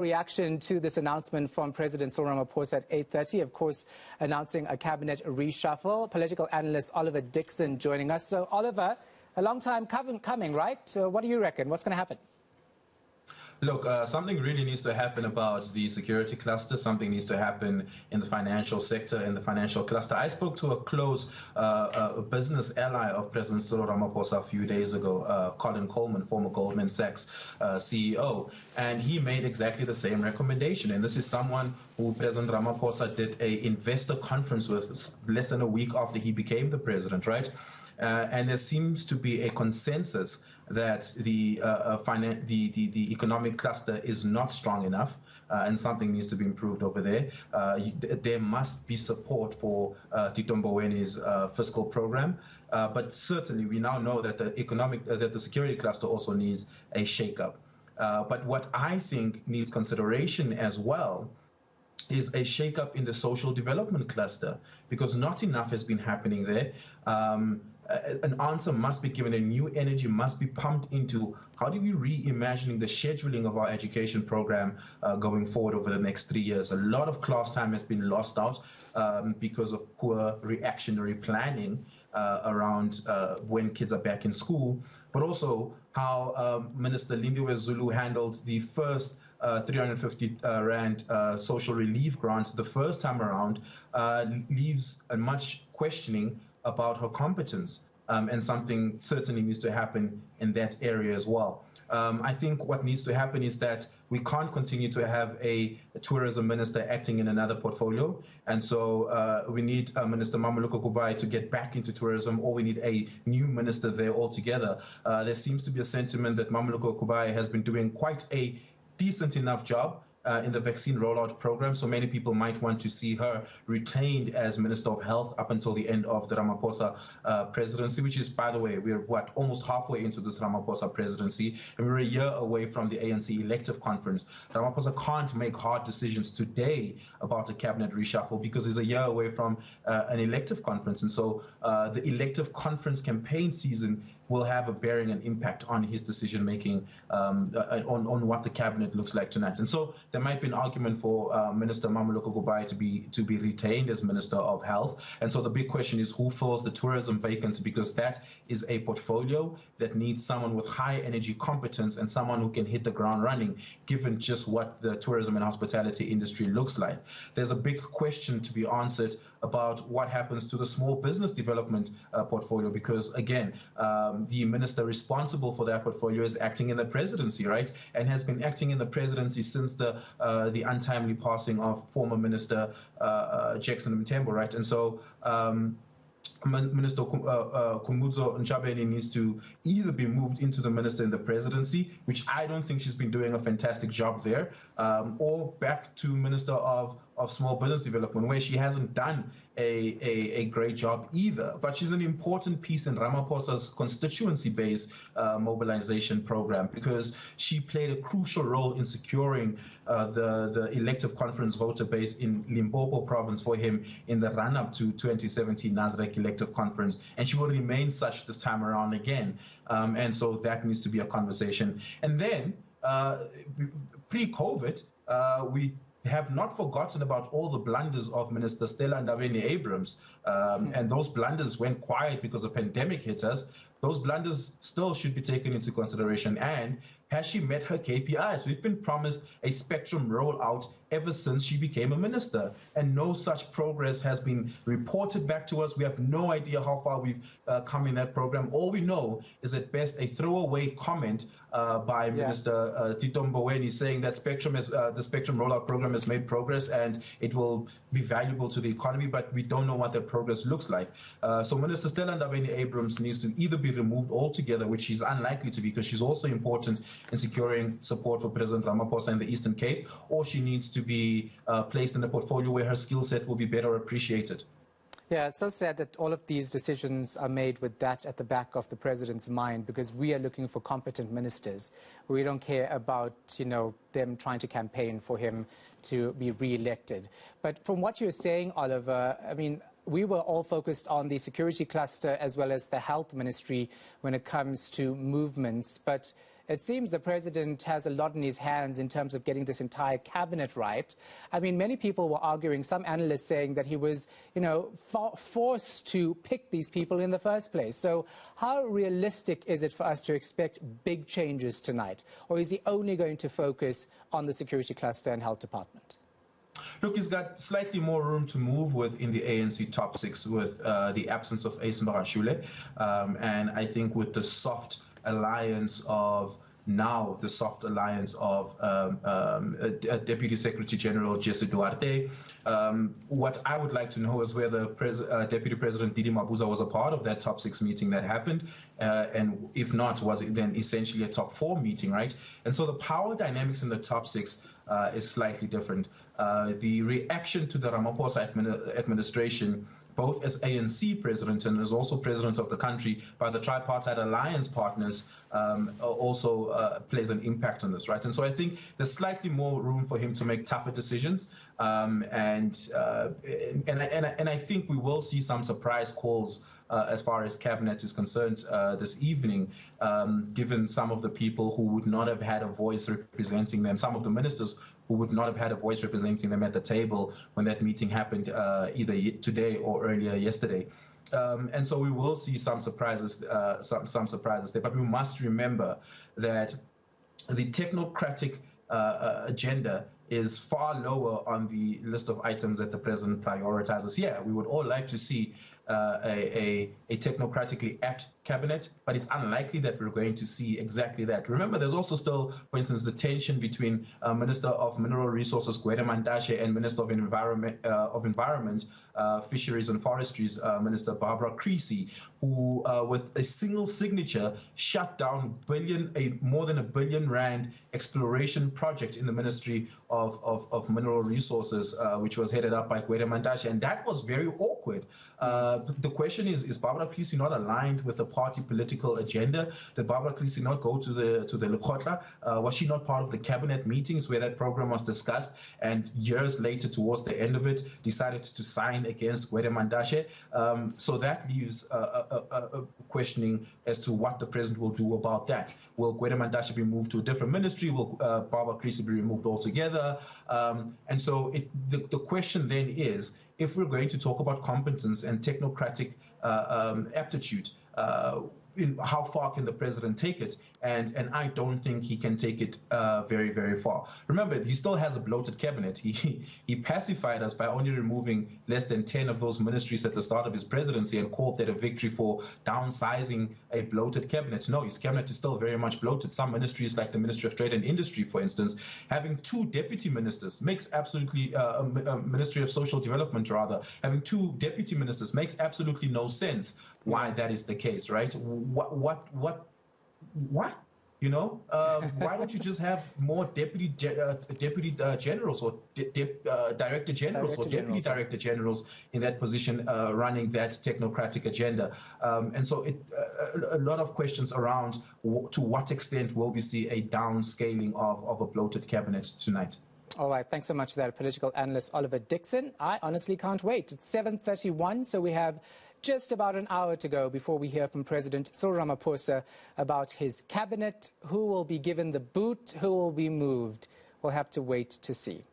Reaction to this announcement from President Cyril Ramaphosa at 8:30, of course, announcing a cabinet reshuffle. Political analyst Oliver Dickson joining us. So, Oliver, a long time coming, right? So what do you reckon? What's going to happen? Look, something really needs to happen about the security cluster. Something needs to happen in the financial sector, in the financial cluster. I spoke to a close business ally of President Cyril Ramaphosa a few days ago, Colin Coleman, former Goldman Sachs CEO, and he made exactly the same recommendation. And this is someone who President Ramaphosa did an investor conference with less than a week after he became the president, right? And there seems to be a consensus that the economic cluster is not strong enough, and something needs to be improved over there. There must be support for Tito Mbowene's fiscal program, but certainly we now know that the security cluster also needs a shakeup. But what I think needs consideration as well is a shakeup in the social development cluster, because not enough has been happening there. An answer must be given, a new energy must be pumped into how do we reimagining the scheduling of our education program going forward over the next 3 years. A lot of class time has been lost out because of poor reactionary planning around when kids are back in school, but also how Minister Lindiwe Zulu handled the first 350 Rand social relief grant the first time around leaves a much questioning about her competence, and something certainly needs to happen in that area as well. I think what needs to happen is that we can't continue to have a tourism minister acting in another portfolio, and so we need Minister Mamoloko Kubai to get back into tourism, or we need a new minister there altogether. There seems to be a sentiment that Mamoloko Kubai has been doing quite a decent enough job in the vaccine rollout program, so many people might want to see her retained as Minister of Health up until the end of the Ramaphosa presidency, which is, by the way, we're almost halfway into this Ramaphosa presidency, and we're a year away from the ANC elective conference. Ramaphosa can't make hard decisions today about a cabinet reshuffle because he's a year away from an elective conference, and so the elective conference campaign season will have a bearing and impact on his decision making on what the cabinet looks like tonight. And so there might be an argument for Minister Mamoloko Kubai to be retained as Minister of Health. And so the big question is who fills the tourism vacancy, because that is a portfolio that needs someone with high energy competence and someone who can hit the ground running, given just what the tourism and hospitality industry looks like. There's a big question to be answered about what happens to the small business development portfolio, because again, the minister responsible for that portfolio is acting in the presidency, right, and has been acting in the presidency since the untimely passing of former Minister Jackson Mthembu, right, and so Minister Khumbudzo Ntshavheni needs to either be moved into the minister in the presidency, which I don't think she's been doing a fantastic job there, or back to Minister of Small Business Development, where she hasn't done a great job either. But she's an important piece in Ramaphosa's constituency-based mobilization program, because she played a crucial role in securing the elective conference voter base in Limpopo province for him in the run-up to 2017 Nasrec elective conference, and she will remain such this time around again. And so that needs to be a conversation. And then pre-COVID, we have not forgotten about all the blunders of Minister Stella Ndabeni-Abrahams, and those blunders went quiet because the pandemic hit us. Those blunders still should be taken into consideration. And has she met her KPIs? We've been promised a spectrum rollout ever since she became a minister, and no such progress has been reported back to us. We have no idea how far we've come in that program. All we know is at best a throwaway comment by Minister Tito Mboweni saying that the spectrum rollout program has made progress and it will be valuable to the economy, but we don't know what that progress looks like. So Minister Stella Ndabeni-Abrahams needs to either be removed altogether, which she's unlikely to be because she's also important in securing support for President Ramaphosa in the Eastern Cape, or she needs to be placed in a portfolio where her skill set will be better appreciated. Yeah, it's so sad that all of these decisions are made with that at the back of the president's mind, because we are looking for competent ministers. We don't care about, them trying to campaign for him to be re-elected. But from what you're saying, Oliver, I mean, we were all focused on the security cluster as well as the health ministry when it comes to movements. But It seems the president has a lot in his hands in terms of getting this entire cabinet right. I mean, many people were arguing, some analysts saying that he was, forced to pick these people in the first place. So how realistic is it for us to expect big changes tonight? Or is he only going to focus on the security cluster and health department? Look, he's got slightly more room to move with in the ANC top six with the absence of Ace Mbarashule. And I think with the soft alliance of Deputy Secretary General Jesse Duarte. What I would like to know is whether Deputy President Didi Mabuza was a part of that top six meeting that happened, and if not, was it then essentially a top four meeting, right? And so the power dynamics in the top six is slightly different. The reaction to the Ramaphosa administration, both as ANC president and as also president of the country by the tripartite alliance partners, also plays an impact on this, right? And so I think there's slightly more room for him to make tougher decisions, and I think we will see some surprise calls as far as cabinet is concerned this evening, given some of the people who would not have had a voice representing them, some of the ministers who would not have had a voice representing them at the table when that meeting happened either today or earlier yesterday. And so we will see some surprises, some surprises there. But we must remember that the technocratic agenda is far lower on the list of items that the president prioritizes. Yeah, we would all like to see a technocratically apt cabinet, but it's unlikely that we're going to see exactly that. Remember, there's also still, for instance, the tension between Minister of Mineral Resources Gwede Mantashe and Minister of Environment, Fisheries and Forestries, Minister Barbara Creasy, who, with a single signature, shut down more than R1 billion exploration project in the Ministry of Mineral Resources, which was headed up by Gwede Mantashe, and that was very awkward. The question is Barbara Creasy not aligned with the party political agenda? Did Barbara Creasy not go to the Lekgotla? Was she not part of the cabinet meetings where that program was discussed, and years later, towards the end of it, decided to sign against Gwede Mantashe? So that leaves a questioning as to what the president will do about that. Will Gwede Mantashe be moved to a different ministry? Will Barbara Creasy be removed altogether? And so the question then is, if we're going to talk about competence and technocratic aptitude, how far can the president take it? And I don't think he can take it very, very far. Remember, he still has a bloated cabinet. He pacified us by only removing less than 10 of those ministries at the start of his presidency and called that a victory for downsizing a bloated cabinet. No, his cabinet is still very much bloated. Some ministries, like the Ministry of Trade and Industry, for instance, having 2 deputy ministers makes absolutely, Ministry of Social Development rather, having 2 deputy ministers makes absolutely no sense why that is the case, right? What? Why don't you just have more deputy generals or director generals or deputy director generals in that position running that technocratic agenda? And so a lot of questions around to what extent will we see a downscaling of a bloated cabinet tonight. All right, thanks so much for that, political analyst Oliver Dickson. I honestly can't wait. It's 7:31, so we have just about an hour to go before we hear from President Cyril Ramaphosa about his cabinet, who will be given the boot, who will be moved. We'll have to wait to see.